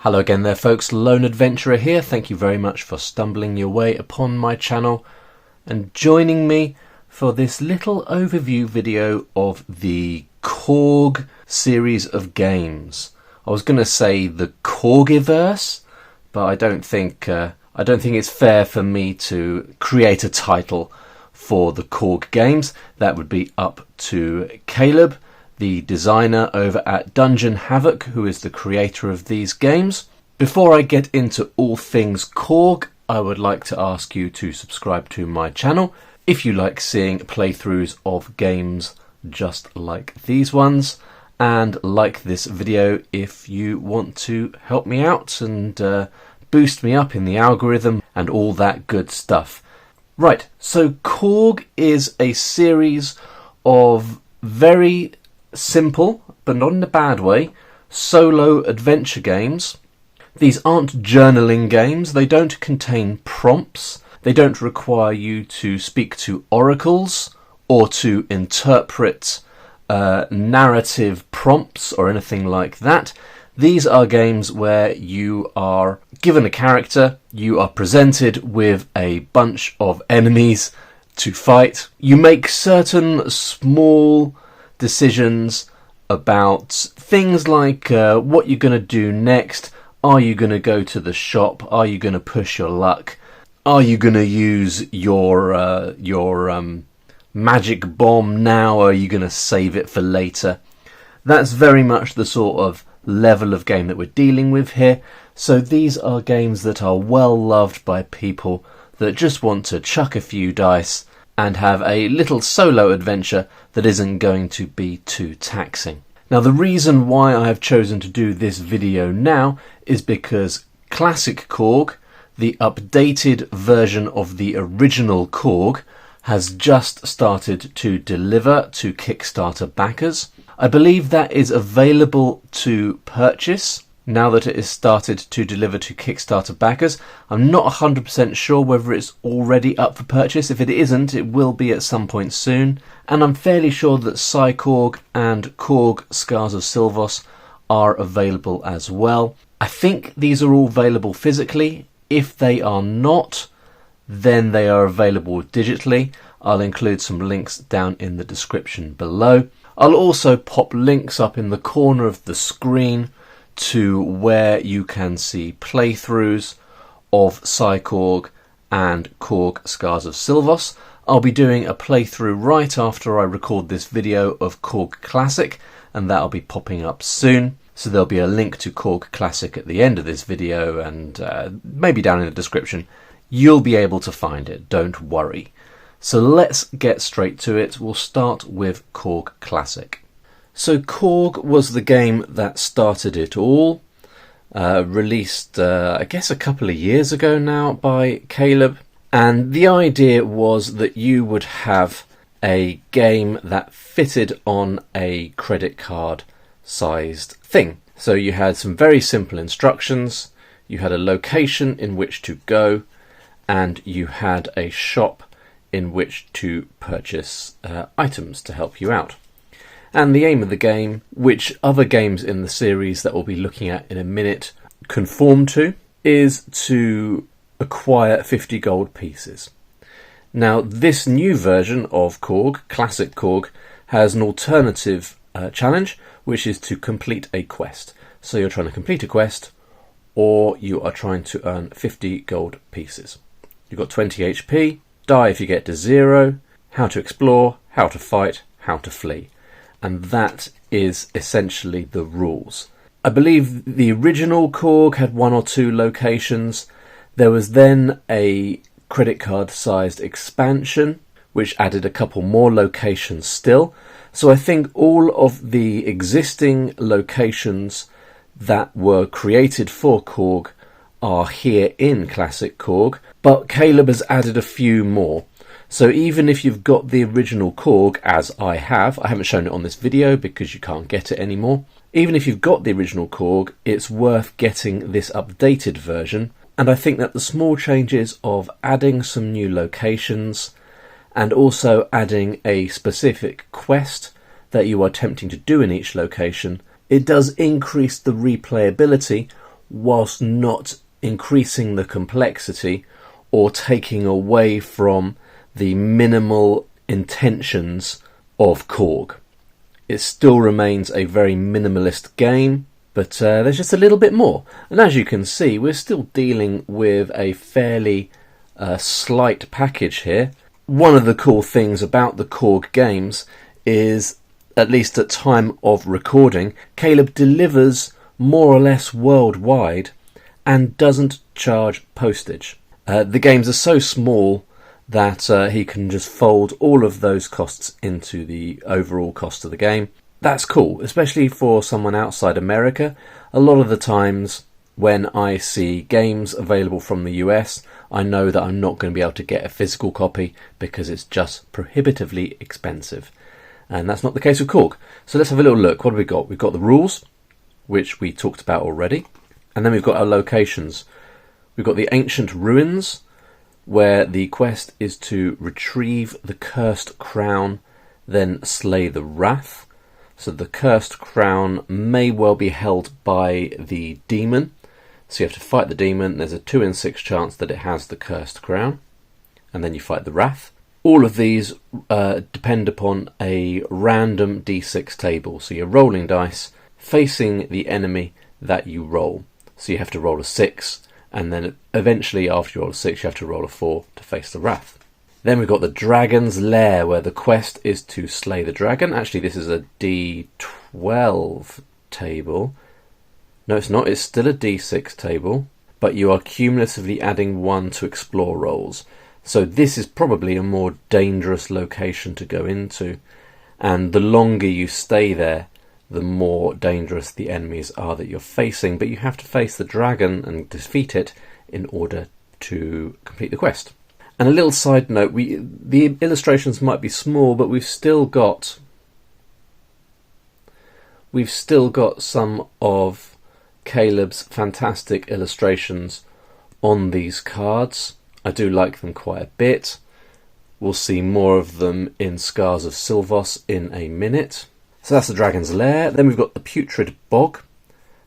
Hello again there folks, Lone Adventurer here. Thank you very much for stumbling your way upon my channel and joining me for this little overview video of the Korg series of games. I was going to say the Korgiverse, but I don't think it's fair for me to create a title for the Korg games. That would be up to Caleb, the designer over at Dungeon Havoc, who is the creator of these games. Before I get into all things Korg, I would like to ask you to subscribe to my channel if you like seeing playthroughs of games just like these ones, and like this video if you want to help me out and boost me up in the algorithm and all that good stuff. Right, so Korg is a series of very simple, but not in a bad way, solo adventure games. These aren't journaling games, they don't contain prompts, they don't require you to speak to oracles or to interpret narrative prompts or anything like that. These are games where you are given a character, you are presented with a bunch of enemies to fight. You make certain small decisions about things like what you're going to do next. Are you going to go to the shop? Are you going to push your luck? Are you going to use your magic bomb now, or are you going to save it for later? That's very much the sort of level of game that we're dealing with here. So these are games that are well loved by people that just want to chuck a few dice and have a little solo adventure that isn't going to be too taxing. Now, the reason why I have chosen to do this video now is because Classic Korg, the updated version of the original Korg, has just started to deliver to Kickstarter backers. I believe that is available to purchase now that it has started to deliver to Kickstarter backers. I'm not 100% sure whether it's already up for purchase. If it isn't, it will be at some point soon. And I'm fairly sure that Korg and Korg Scars of Silvos are available as well. I think these are all available physically. If they are not, then they are available digitally. I'll include some links down in the description below. I'll also pop links up in the corner of the screen to where you can see playthroughs of Korg and Korg Scars of Silvos. I'll be doing a playthrough right after I record this video of Korg Classic, and that'll be popping up soon. So there'll be a link to Korg Classic at the end of this video, and maybe down in the description. You'll be able to find it, don't worry. So let's get straight to it. We'll start with Korg Classic. So Korg was the game that started it all, released I guess a couple of years ago now by Caleb, and the idea was that you would have a game that fitted on a credit card sized thing. So you had some very simple instructions, you had a location in which to go, and you had a shop in which to purchase items to help you out. And the aim of the game, which other games in the series that we'll be looking at in a minute conform to, is to acquire 50 gold pieces. Now, this new version of Korg, Classic Korg, has an alternative challenge, which is to complete a quest. So you're trying to complete a quest, or you are trying to earn 50 gold pieces. You've got 20 HP, die if you get to 0, how to explore, how to fight, how to flee. And that is essentially the rules. I believe the original Korg had 1 or 2 locations. There was then a credit card sized expansion which added a couple more locations still. So I think all of the existing locations that were created for Korg are here in Classic Korg, but Caleb has added a few more. So even if you've got the original Korg, as I haven't shown it on this video because you can't get it anymore. Even if you've got the original Korg, it's worth getting this updated version. And I think that the small changes of adding some new locations and also adding a specific quest that you are attempting to do in each location, it does increase the replayability whilst not increasing the complexity or taking away from the minimal intentions of Korg. It still remains a very minimalist game, but there's just a little bit more. And as you can see, we're still dealing with a fairly slight package here. One of the cool things about the Korg games is, at least at time of recording, Caleb delivers more or less worldwide and doesn't charge postage. The games are so small that he can just fold all of those costs into the overall cost of the game. That's cool, especially for someone outside America. A lot of the times when I see games available from the US, I know that I'm not going to be able to get a physical copy because it's just prohibitively expensive. And that's not the case with Korg. So let's have a little look. What have we got? We've got the rules, which we talked about already. And then we've got our locations. We've got the ancient ruins, where the quest is to retrieve the cursed crown, then slay the wrath. So the cursed crown may well be held by the demon. So you have to fight the demon. There's a 2 in 6 chance that it has the cursed crown. And then you fight the wrath. All of these depend upon a random d6 table. So you're rolling dice facing the enemy that you roll. So you have to roll a 6, and then eventually after you roll a 6 you have to roll a 4 to face the wrath. Then we've got the Dragon's Lair, where the quest is to slay the dragon. Actually, this is a d12 table. No, it's not. It's still a d6 table, but you are cumulatively adding 1 to explore rolls. So this is probably a more dangerous location to go into, and the longer you stay there, the more dangerous the enemies are that you're facing. But you have to face the dragon and defeat it in order to complete the quest. And a little side note, the illustrations might be small, but we've still got some of Caleb's fantastic illustrations on these cards. I do like them quite a bit. We'll see more of them in Scars of Silvos in a minute. So that's the Dragon's Lair. Then we've got the Putrid Bog,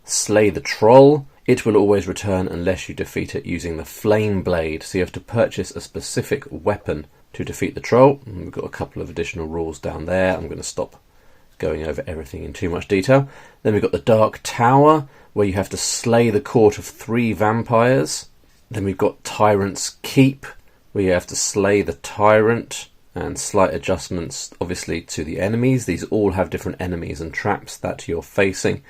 Slay the Troll. It will always return unless you defeat it using the Flame Blade. So you have to purchase a specific weapon to defeat the troll. And we've got a couple of additional rules down there. I'm going to stop going over everything in too much detail. Then we've got the Dark Tower, where you have to slay the court of 3 vampires. Then we've got Tyrant's Keep, where you have to slay the tyrant, and slight adjustments obviously to the enemies. These all have different enemies and traps that you're facing,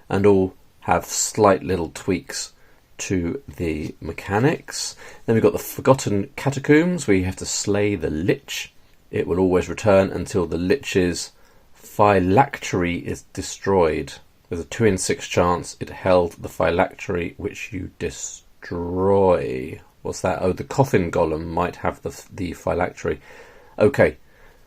and all have slight little tweaks to the mechanics. Then we've got the Forgotten Catacombs, where you have to slay the Lich. It will always return until the Lich's phylactery is destroyed. There's a 2 in 6 chance it held the phylactery which you destroy. What's that? Oh, the coffin golem might have the phylactery. Okay,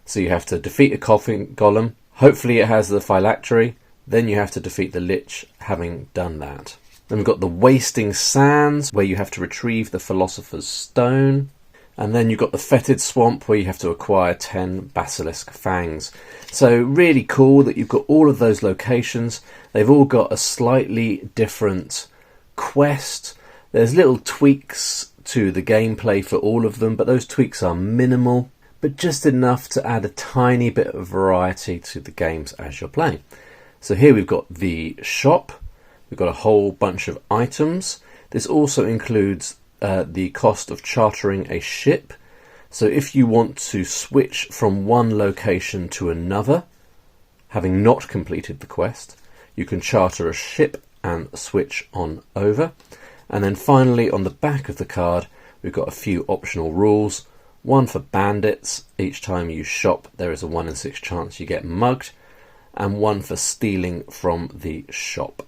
so you have to defeat a coffin golem. Hopefully it has the phylactery. Then you have to defeat the Lich, having done that. Then we've got the Wasting Sands, where you have to retrieve the Philosopher's Stone. And then you've got the Fetid Swamp, where you have to acquire 10 Basilisk Fangs. So really cool that you've got all of those locations. They've all got a slightly different quest. There's little tweaks to the gameplay for all of them, but those tweaks are minimal, but just enough to add a tiny bit of variety to the games as you're playing. So here we've got the shop. We've got a whole bunch of items. This also includes the cost of chartering a ship. So if you want to switch from one location to another, having not completed the quest, you can charter a ship and switch on over. And then finally, on the back of the card, we've got a few optional rules. One for bandits. Each time you shop, there is a 1 in 6 chance you get mugged. And one for stealing from the shop.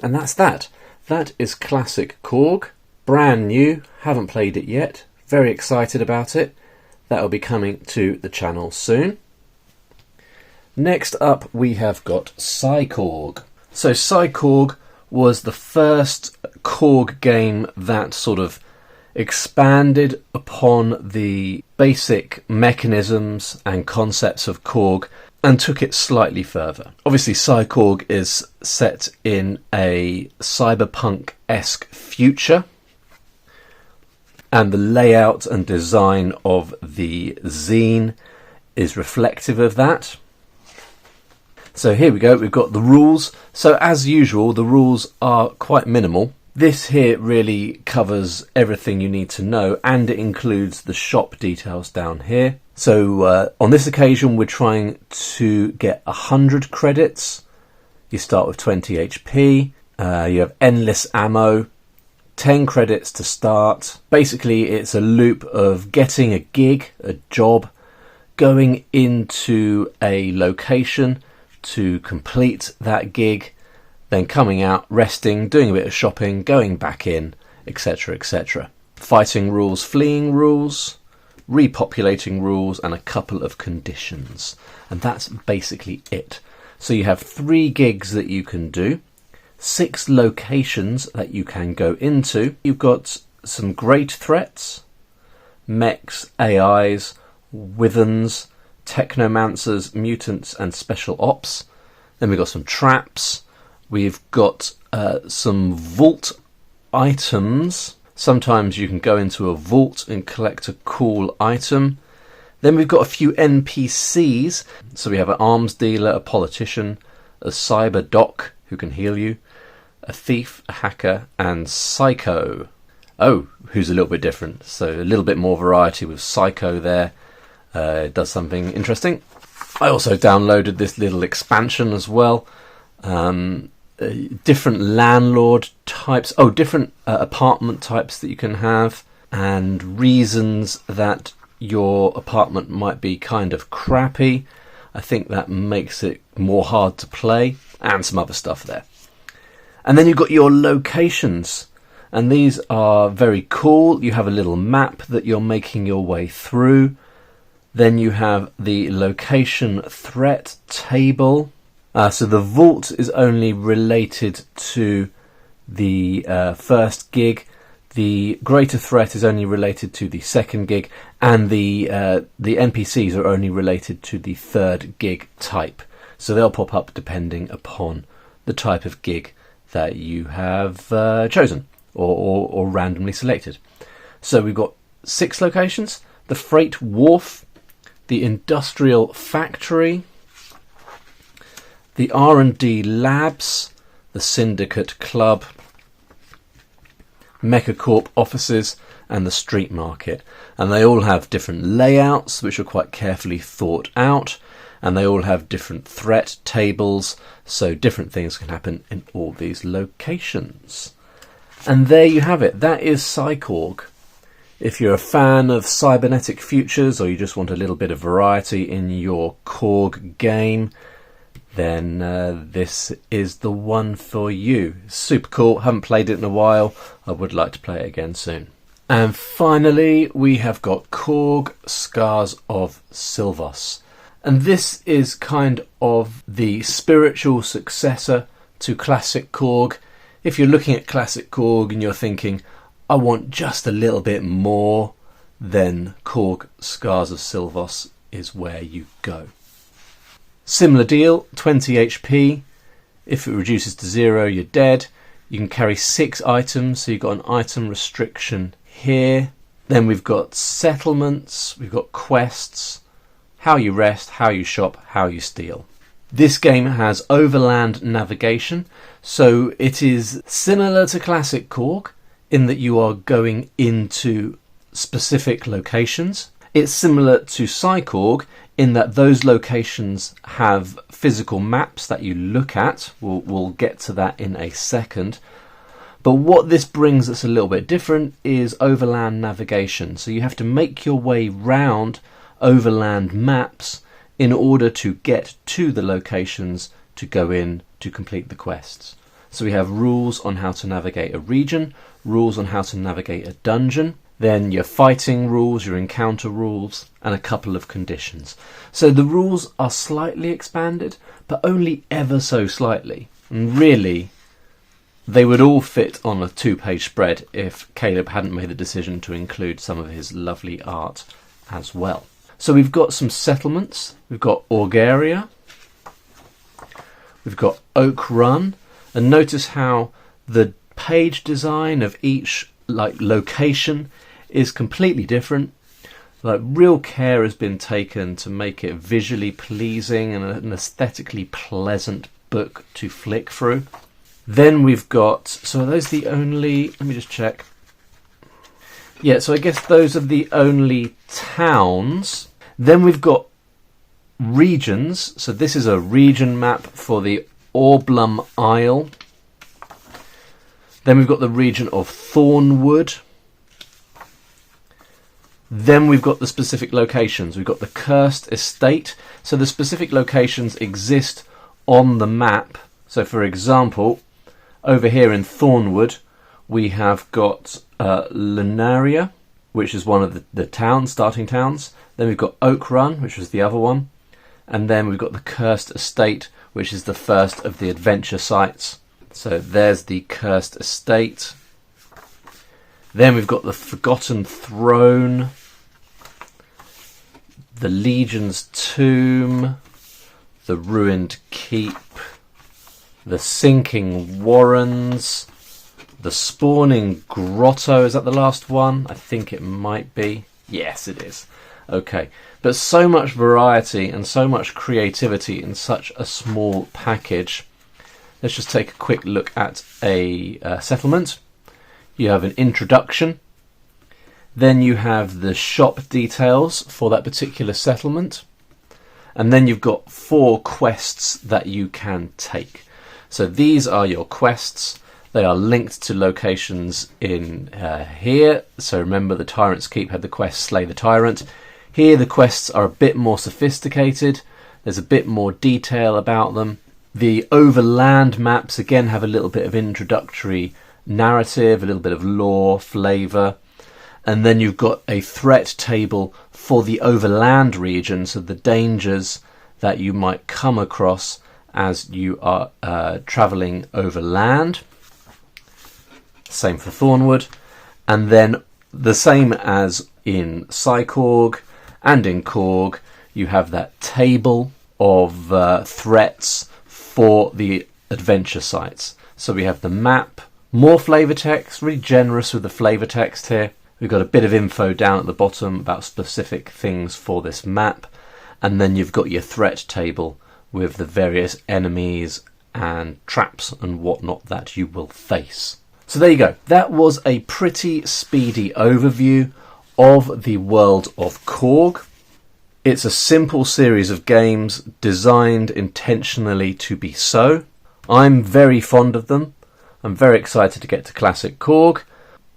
And that's that. That is Classic Korg. Brand new. Haven't played it yet. Very excited about it. That'll be coming to the channel soon. Next up, we have got Korg. So Korg was the first Korg game that sort of expanded upon the basic mechanisms and concepts of Korg and took it slightly further. Obviously, Korg is set in a cyberpunk-esque future, and the layout and design of the zine is reflective of that. So here we go, we've got the rules. So as usual, the rules are quite minimal. This here really covers everything you need to know, and it includes the shop details down here. So on this occasion, we're trying to get 100 credits. You start with 20 HP. You have endless ammo, 10 credits to start. Basically, it's a loop of getting a gig, a job, going into a location to complete that gig, then coming out, resting, doing a bit of shopping, going back in, etc, etc. Fighting rules, fleeing rules, repopulating rules, and a couple of conditions. And that's basically it. So you have 3 gigs that you can do, 6 locations that you can go into. You've got some great threats, mechs, AIs, withens, technomancers, mutants, and special ops. Then we've got some traps. We've got some vault items. Sometimes you can go into a vault and collect a cool item. Then we've got a few NPCs. So we have an arms dealer, a politician, a cyber doc who can heal you, a thief, a hacker, and Psycho. Oh, who's a little bit different. So a little bit more variety with Psycho there. It does something interesting. I also downloaded this little expansion as well. Different landlord types, different apartment types that you can have, and reasons that your apartment might be kind of crappy. I think that makes it more hard to play, and some other stuff there. And then you've got your locations, and these are very cool. You have a little map that you're making your way through. Then you have the location threat table. So the vault is only related to the first gig. The greater threat is only related to the second gig, and the NPCs are only related to the third gig type. So they'll pop up depending upon the type of gig that you have chosen or randomly selected. So we've got 6 locations: the freight wharf, the industrial factory, the R&D labs, the syndicate club, Mechacorp offices, and the street market. And they all have different layouts which are quite carefully thought out, and they all have different threat tables, so different things can happen in all these locations. And there you have it. That is Korg. If you're a fan of cybernetic futures, or you just want a little bit of variety in your Korg game, then this is the one for you. Super cool. Haven't played it in a while. I would like to play it again soon. And finally, we have got Korg Scars of Silvos. And this is kind of the spiritual successor to Classic Korg. If you're looking at Classic Korg and you're thinking, I want just a little bit more, then Korg Scars of Silvos is where you go. Similar deal, 20 HP. If it reduces to 0, you're dead. You can carry 6 items, so you've got an item restriction here. Then we've got settlements, we've got quests, how you rest, how you shop, how you steal. This game has overland navigation, so it is similar to Classic Korg in that you are going into specific locations. It's similar to Korg in that those locations have physical maps that you look at. We'll get to that in a second. But what this brings that's a little bit different is overland navigation. So you have to make your way round overland maps in order to get to the locations to go in to complete the quests. So we have rules on how to navigate a region, rules on how to navigate a dungeon, then your fighting rules, your encounter rules, and a couple of conditions. So the rules are slightly expanded, but only ever so slightly. And really, they would all fit on a 2-page spread if Caleb hadn't made the decision to include some of his lovely art as well. So we've got some settlements. We've got Orgaria, We've got Oak Run, and notice how the page design of each location is completely different. Real care has been taken to make it visually pleasing and an aesthetically pleasant book to flick through. Then we've got, so are those the only, let me just check. Yeah, so I guess those are the only towns. Then we've got regions. So this is a region map for the Orblum Isle. Then we've got the region of Thornwood. Then we've got the specific locations. We've got the Cursed Estate. So the specific locations exist on the map. So for example, over here in Thornwood, we have got Lunaria, which is one of the towns, starting towns. Then we've got Oak Run, which was the other one. And then we've got the Cursed Estate, which is the first of the adventure sites. So there's the Cursed Estate. Then we've got the Forgotten Throne, the Legion's Tomb, the Ruined Keep, the Sinking Warrens, the Spawning Grotto. Is that the last one? I think it might be. Yes, it is. Okay, but so much variety and so much creativity in such a small package. Let's just take a quick look at a settlement. You have an introduction. Then you have the shop details for that particular settlement. And then you've got 4 quests that you can take. So these are your quests. They are linked to locations in here. So remember, the Tyrant's Keep had the quest Slay the Tyrant. Here the quests are a bit more sophisticated. There's a bit more detail about them. The overland maps again have a little bit of introductory narrative, a little bit of lore, flavour. And then you've got a threat table for the overland region, so the dangers that you might come across as you are travelling overland. Same for Thornwood. And then the same as in Korg and in Korg, you have that table of threats for the adventure sites. So we have the map, more flavour text, really generous with the flavour text here. We've got a bit of info down at the bottom about specific things for this map. And then you've got your threat table with the various enemies and traps and whatnot that you will face. So there you go. That was a pretty speedy overview of the world of Korg. It's a simple series of games designed intentionally to be so. I'm very fond of them. I'm very excited to get to Classic Korg.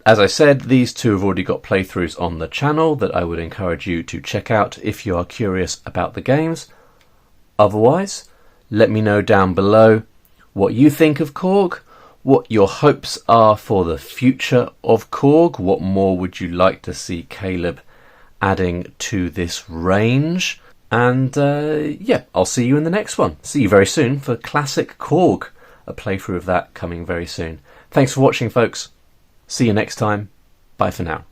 As I said, these two have already got playthroughs on the channel that I would encourage you to check out if you are curious about the games. Otherwise, let me know down below what you think of Korg, what your hopes are for the future of Korg, what more would you like to see Caleb adding to this range. And yeah, I'll see you in the next one. See you very soon for Classic Korg, a playthrough of that coming very soon. Thanks for watching, folks. See you next time. Bye for now.